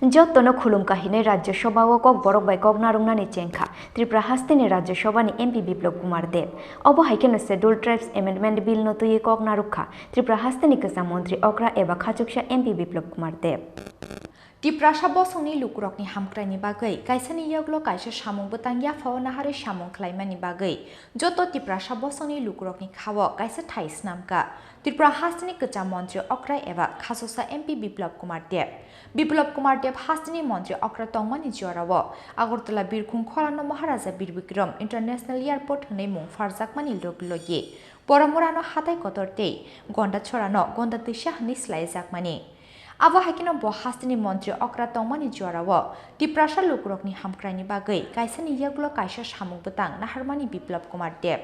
जत्तनो खुलुम काहिने राज्यसभा व कक बरक बाय कक नारुंगनानि चेंखा त्रिपुरा हास्तिनि राज्यसभानि एमपी बिप्लब कुमार देव अब हाइकेनो शेड्यूल ट्राइब्स एमेंडमेंट बिल नतुये कक नारुखा त्रिपुरा हास्तिनि गोजाम मंत्री अग्रा एबा खाजुकसा एमपी बिप्लब कुमार देव तिप्रासा बसंनि लुकुरकनि हामक्रायनि बागै काइसानि यगल काइसा सामुं बतang याफाव नाहारे सामुं ख्लाइमानि बागै जतो तिप्रासा बसंनि लुकुरकनि खाव काइसा थाइस नामका त्रिपुरा हास्तिनि गोजाम मंत्री अग्रा एबा खाजुकसा एमपी बिप्लब कुमार देव हास्तिनि मंत्री अग्रा तंगमानि जराव आगरतला बिरखुं खलानो महाराजा बिरबिक्रम इंटरनेशनल एयरपोर्ट हनै मुं फारजाकमानि लोगलगे परमरानो हाथाय कतरते गंडा छरानो गंडा दैसा हनै स्लायजाकमानि अब हाकिनो ब हास्तिनि मंत्री अग्रा तंगमानि जराव तिप्रासा लुकुरकनि हामक्रायनि बागै काइसानि यगल काइसा सामुं बतang नाहारमानि बिप्लब कुमार देव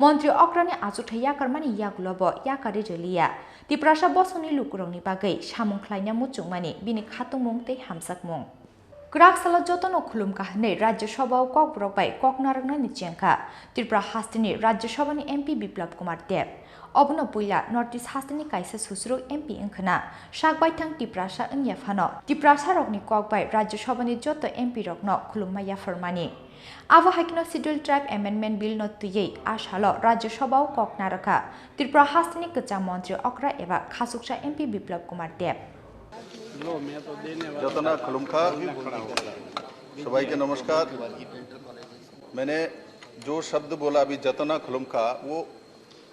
मंत्री अग्रानि आजुथाय याकारमानि यागुलब याकारि रेलिया तिप्रासा बसंनि लुकुरकनि बागै सामुं ख्लायना मुचुंमानि बिनि खातुं मुं तै हामसाक मुं ग्राकसाला जतनो खुलुमका हनै राज्यसभाव कक ब्रक बाय कक नारंगनानि चेंखा त्रिपुरा हास्तिनि राज्यसभानि एमपी बिप्लब कुमार देव अबनो पुइला नॉर्थ ईस्ट हास्तिनि काइसा सुसुरु एमपी अंखना सागबायथां तिप्रासा याफानो तिप्रासा रकनि कक बाय राज्यसभानि जत एमपी रकनो खुलुममा याफरमानि अब हाकिनो शेड्यूल ट्राइब एमेंडमेंट बिल नतुये आसालो राज्यसभाव कक नारका त्रिपुरा हास्तिनि गोजाम मंत्री अग्रा एबा खाजुकसा एमपी बिप्लब कुमार देव जतना खुलुमखा सबाई के नमस्कार। मैंने जो शब्द बोला अभी जतना खुलुमखा वो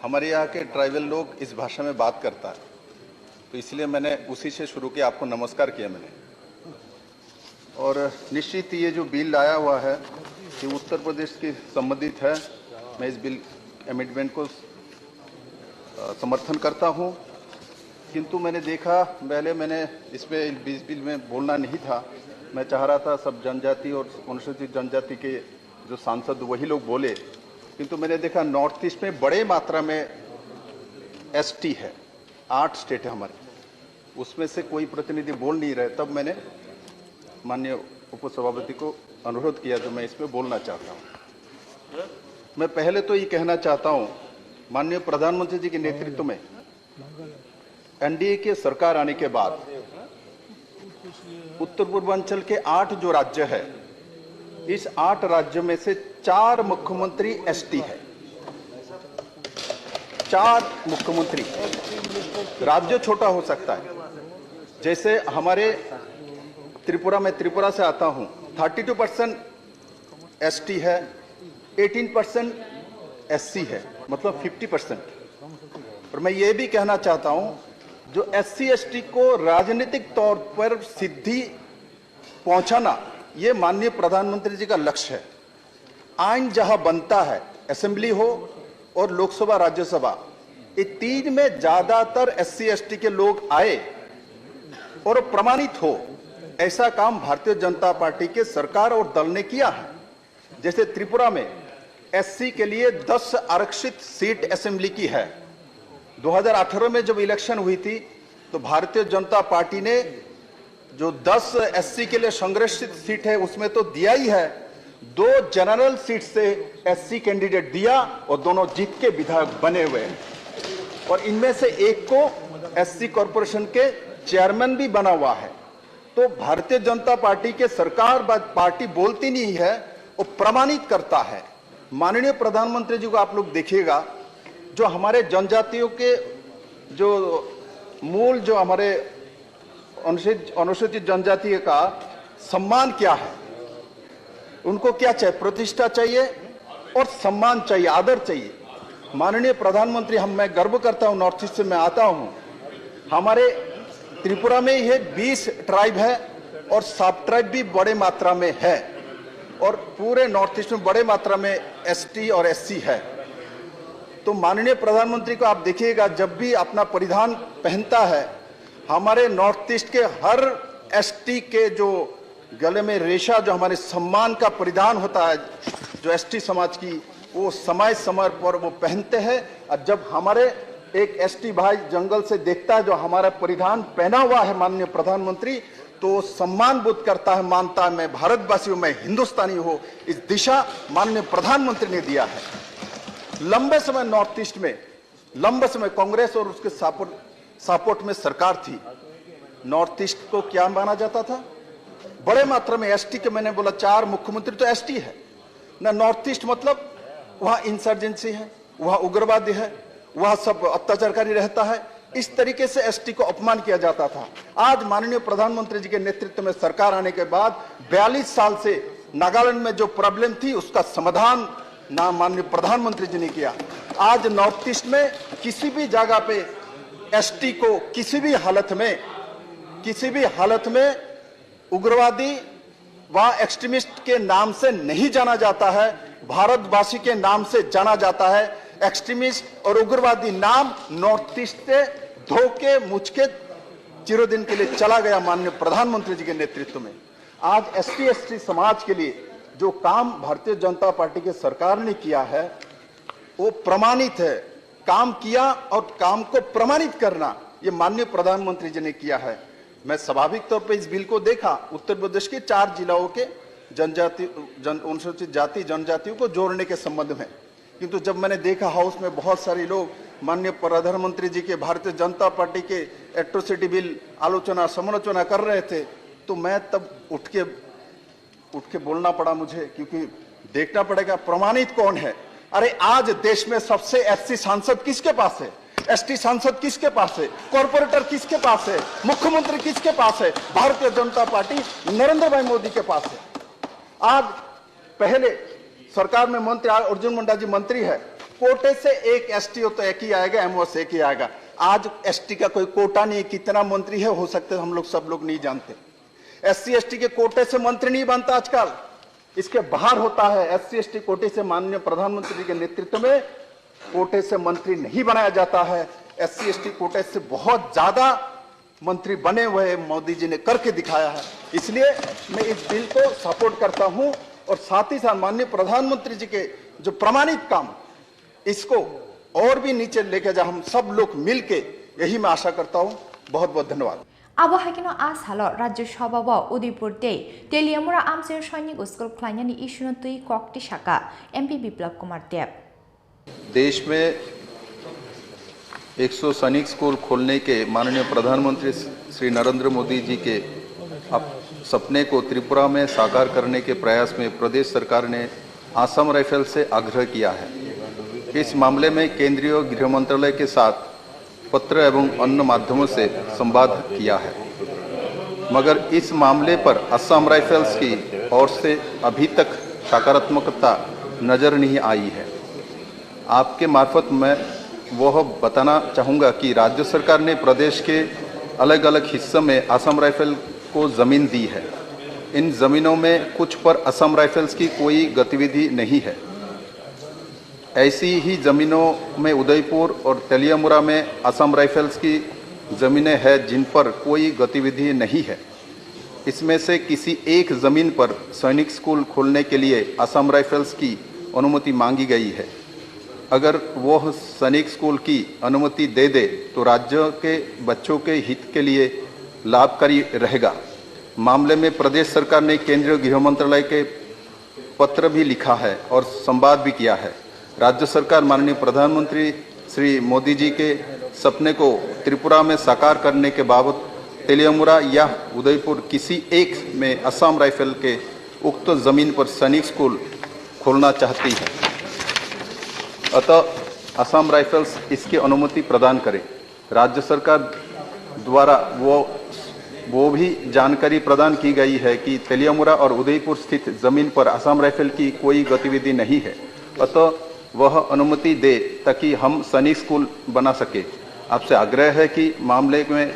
हमारे यहाँ के ट्राइबल लोग इस भाषा में बात करता है, तो इसलिए मैंने उसी से शुरू किया, आपको नमस्कार किया मैंने। और निश्चित ये जो बिल लाया हुआ है ये उत्तर प्रदेश के संबंधित है। मैं इस बिल अमेंडमेंट को समर्थन करता हूँ, किंतु मैंने देखा पहले मैंने इस बिल में बोलना नहीं था। मैं चाह रहा था सब जनजाति और अनुसूचित जनजाति के जो सांसद वही लोग बोले, किंतु मैंने देखा नॉर्थ ईस्ट में बड़े मात्रा में एसटी है, 8 स्टेट है हमारे, उसमें से कोई प्रतिनिधि बोल नहीं रहे। तब मैंने माननीय उपसभापति को अनुरोध किया जो मैं इसमें बोलना चाहता हूँ। मैं पहले तो ये कहना चाहता हूँ, माननीय प्रधानमंत्री जी के नेतृत्व में एनडीए के सरकार आने के बाद उत्तर पूर्वांचल के 8 जो राज्य है, इस 8 राज्यों में से 4 मुख्यमंत्री एसटी है। 4 मुख्यमंत्री, राज्य छोटा हो सकता है, जैसे हमारे त्रिपुरा में, त्रिपुरा से आता हूं, 32% एसटी है, 18% एससी है, मतलब 50%। और मैं ये भी कहना चाहता हूं, जो एससी एसटी को राजनीतिक तौर पर सिद्धि पहुंचाना, ये माननीय प्रधानमंत्री जी का लक्ष्य है। आइन जहां बनता है, असेंबली हो और लोकसभा राज्यसभा, ये 3 में ज्यादातर एससी एसटी के लोग आए और प्रमाणित हो, ऐसा काम भारतीय जनता पार्टी के सरकार और दल ने किया है। जैसे त्रिपुरा में एससी के लिए 10 आरक्षित सीट असेंबली की है। 2018 में जब इलेक्शन हुई थी तो भारतीय जनता पार्टी ने जो 10 एससी के लिए संरक्षित सीट है उसमें तो दिया ही है, 2 जनरल सीट से एससी कैंडिडेट दिया और दोनों जीत के विधायक बने हुए, और इनमें से एक को एससी कॉरपोरेशन के चेयरमैन भी बना हुआ है। तो भारतीय जनता पार्टी के सरकार पार्टी बोलती नहीं है, वो प्रमाणित करता है। माननीय प्रधानमंत्री जी को आप लोग देखिएगा, जो हमारे जनजातियों के जो मूल, जो हमारे अनुसूचित जनजाति का सम्मान क्या है, उनको क्या चाहिए? प्रतिष्ठा चाहिए और सम्मान चाहिए, आदर चाहिए। माननीय प्रधानमंत्री, मैं गर्व करता हूं, नॉर्थ ईस्ट से मैं आता हूं, हमारे त्रिपुरा में ये 20 ट्राइब है और सब ट्राइब भी बड़े मात्रा में है, और पूरे नॉर्थ ईस्ट में बड़े मात्रा में एसटी और एससी है। तो माननीय प्रधानमंत्री को आप देखिएगा, जब भी अपना परिधान पहनता है, हमारे नॉर्थ ईस्ट के हर एसटी के जो गले में रेशा, जो हमारे सम्मान का परिधान होता है, जो एसटी समाज की, वो समय समय पर वो पहनते हैं। और जब हमारे एक एसटी भाई जंगल से देखता है जो हमारा परिधान पहना हुआ है माननीय प्रधानमंत्री, तो सम्मान बोध करता है, मानता है मैं भारतवासी हूं, मैं हिंदुस्तानी हूं। इस दिशा माननीय प्रधानमंत्री ने दिया है। लंबे समय नॉर्थ ईस्ट में, लंबे समय कांग्रेस और उसके सपोर्ट में सरकार थी। नॉर्थ ईस्ट को क्या माना जाता था? बड़े मात्रा में एसटी के, मैंने बोला 4 मुख्यमंत्री तो एसटी है ना। नॉर्थ ईस्ट मतलब वहां इंसर्जेंसी है, वहां उग्रवादी है, वहां सब अत्याचारकारी रहता है। इस तरीके से एसटी को अपमान किया जाता था। आज माननीय प्रधानमंत्री जी के नेतृत्व में सरकार आने के बाद 42 साल से नागालैंड में जो प्रॉब्लम थी उसका समाधान ना माननीय प्रधानमंत्री जी ने किया। आज नॉर्थ ईस्ट में किसी भी जगह पे एसटी को किसी भी हालत में उग्रवादी व एक्सट्रीमिस्ट के नाम से नहीं जाना जाता है, भारतवासी के नाम से जाना जाता है। एक्सट्रीमिस्ट और उग्रवादी नाम नॉर्थ ईस्ट से धो के मुझ के चिरदिन के लिए चला गया माननीय प्रधानमंत्री जी के नेतृत्व में। आज एसटी एसटी समाज के लिए जो काम भारतीय जनता पार्टी की सरकार ने किया है वो प्रमाणित है। काम किया और काम को प्रमाणित करना ये माननीय प्रधानमंत्री जी ने किया है। मैं स्वाभाविक तौर पर इस बिल को देखा, उत्तर प्रदेश के 4 जिलों के अनुसूचित जाति जनजातियों को जोड़ने के संबंध में, किंतु जब मैंने देखा हाउस में बहुत सारे लोग माननीय प्रधानमंत्री जी के भारतीय जनता पार्टी के एट्रोसिटी बिल आलोचना समालोचना कर रहे थे, तो मैं तब उठ के बोलना पड़ा मुझे, क्योंकि देखना पड़ेगा प्रमाणित कौन है। अरे आज देश में सबसे एससी सांसद किसके पास है, एसटी सांसद किसके पास है, कॉर्पोरेटर किसके पास है, मुख्यमंत्री किसके पास है? भारतीय जनता पार्टी नरेंद्र भाई मोदी के पास है। आज पहले सरकार में मंत्री अर्जुन मुंडा जी मंत्री है, कोटे से एक एसटी हो तो एक ही आएगा, एमओएस एक ही आएगा। आज एसटी का कोई कोटा नहीं, कितना मंत्री है हो सकते हम लोग सब लोग नहीं जानते। एससी एसटी के कोटे से मंत्री नहीं बनता आजकल, इसके बाहर होता है। एससी एसटी कोटे से माननीय प्रधानमंत्री जी के नेतृत्व में कोटे से मंत्री नहीं बनाया जाता है। एससी एसटी कोटे से बहुत ज्यादा मंत्री बने हुए मोदी जी ने करके दिखाया है। इसलिए मैं इस बिल को सपोर्ट करता हूं और साथ ही साथ माननीय प्रधानमंत्री जी के जो प्रमाणित काम, इसको और भी नीचे लेके जा हम सब लोग मिलके, यही मैं आशा करता हूं। बहुत बहुत धन्यवाद। Abo hakino ashalo Rajya Sabha bo Udaipur te Teliamura Amser Sainik School Klanyani issue tui Kokti Shaka MP Biplab Kumar Deb। देश में 100 सैनिक स्कूल खोलने के माननीय प्रधानमंत्री श्री नरेंद्र मोदी जी के सपने को त्रिपुरा में साकार करने के प्रयास में प्रदेश सरकार ने असम राइफल से आग्रह किया है। इस मामले में केंद्रीय गृह मंत्रालय के साथ पत्र एवं अन्य माध्यमों से संवाद किया है, मगर इस मामले पर असम राइफल्स की ओर से अभी तक सकारात्मकता नजर नहीं आई है। आपके मार्फत मैं वह बताना चाहूँगा कि राज्य सरकार ने प्रदेश के अलग अलग हिस्सों में असम राइफल को ज़मीन दी है। इन ज़मीनों में कुछ पर असम राइफल्स की कोई गतिविधि नहीं है। ऐसी ही ज़मीनों में उदयपुर और तेलियामुरा में असम राइफल्स की ज़मीनें हैं जिन पर कोई गतिविधि नहीं है। इसमें से किसी एक ज़मीन पर सैनिक स्कूल खोलने के लिए असम राइफल्स की अनुमति मांगी गई है। अगर वह सैनिक स्कूल की अनुमति दे दे तो राज्य के बच्चों के हित के लिए लाभकारी रहेगा। मामले में प्रदेश सरकार ने केंद्रीय गृह मंत्रालय के पत्र भी लिखा है और संवाद भी किया है। राज्य सरकार माननीय प्रधानमंत्री श्री मोदी जी के सपने को त्रिपुरा में साकार करने के बाबत तेलियामुरा या उदयपुर किसी एक में असम राइफल के उक्त जमीन पर सैनिक स्कूल खोलना चाहती है। अतः असम राइफल्स इसकी अनुमति प्रदान करे। राज्य सरकार द्वारा वो भी जानकारी प्रदान की गई है कि तेलियामुरा और उदयपुर स्थित जमीन पर असम राइफल की कोई गतिविधि नहीं है, अतः वह अनुमति दे ताकि हम सैनिक स्कूल बना सके। आपसे आग्रह है कि मामले में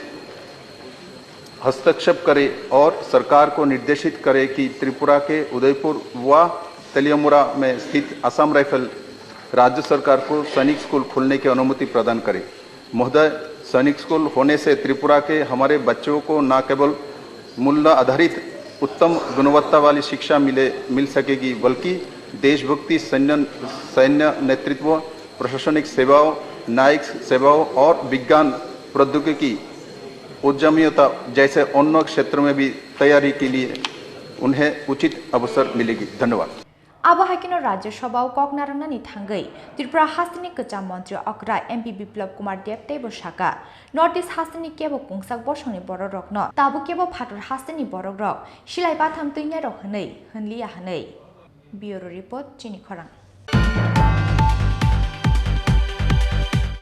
हस्तक्षेप करे और सरकार को निर्देशित करे कि त्रिपुरा के उदयपुर व तेलियामुरा में स्थित असम राइफल राज्य सरकार को सैनिक स्कूल खोलने की अनुमति प्रदान करे। महोदय, सैनिक स्कूल होने से त्रिपुरा के हमारे बच्चों को न केवल मूल्य आधारित उत्तम गुणवत्ता वाली शिक्षा मिल सकेगी, बल्कि देशभक्ति, सैन्य नेतृत्व, प्रशासनिक सेवाओं, न्यायिक सेवाओं और विज्ञान प्रौद्योगिकी उद्यमिता जैसे अन्य क्षेत्रों में भी तैयारी के लिए उन्हें उचित अवसर मिलेगी। धन्यवाद। Abo Hakino Rajya Sabha Koknarangani Thangai, Tripura Hastini Kecam Mantri Okra MP Biplop Kumar Deb Tebo Shaka, North East Hastini Kebo Kungsak Bosoni Borok no, Tabu Kebo Patur Hastini Borok, Shilai Batam Tunya Rohanei, Henlia Hanei. Bureau Report, Chini Korang.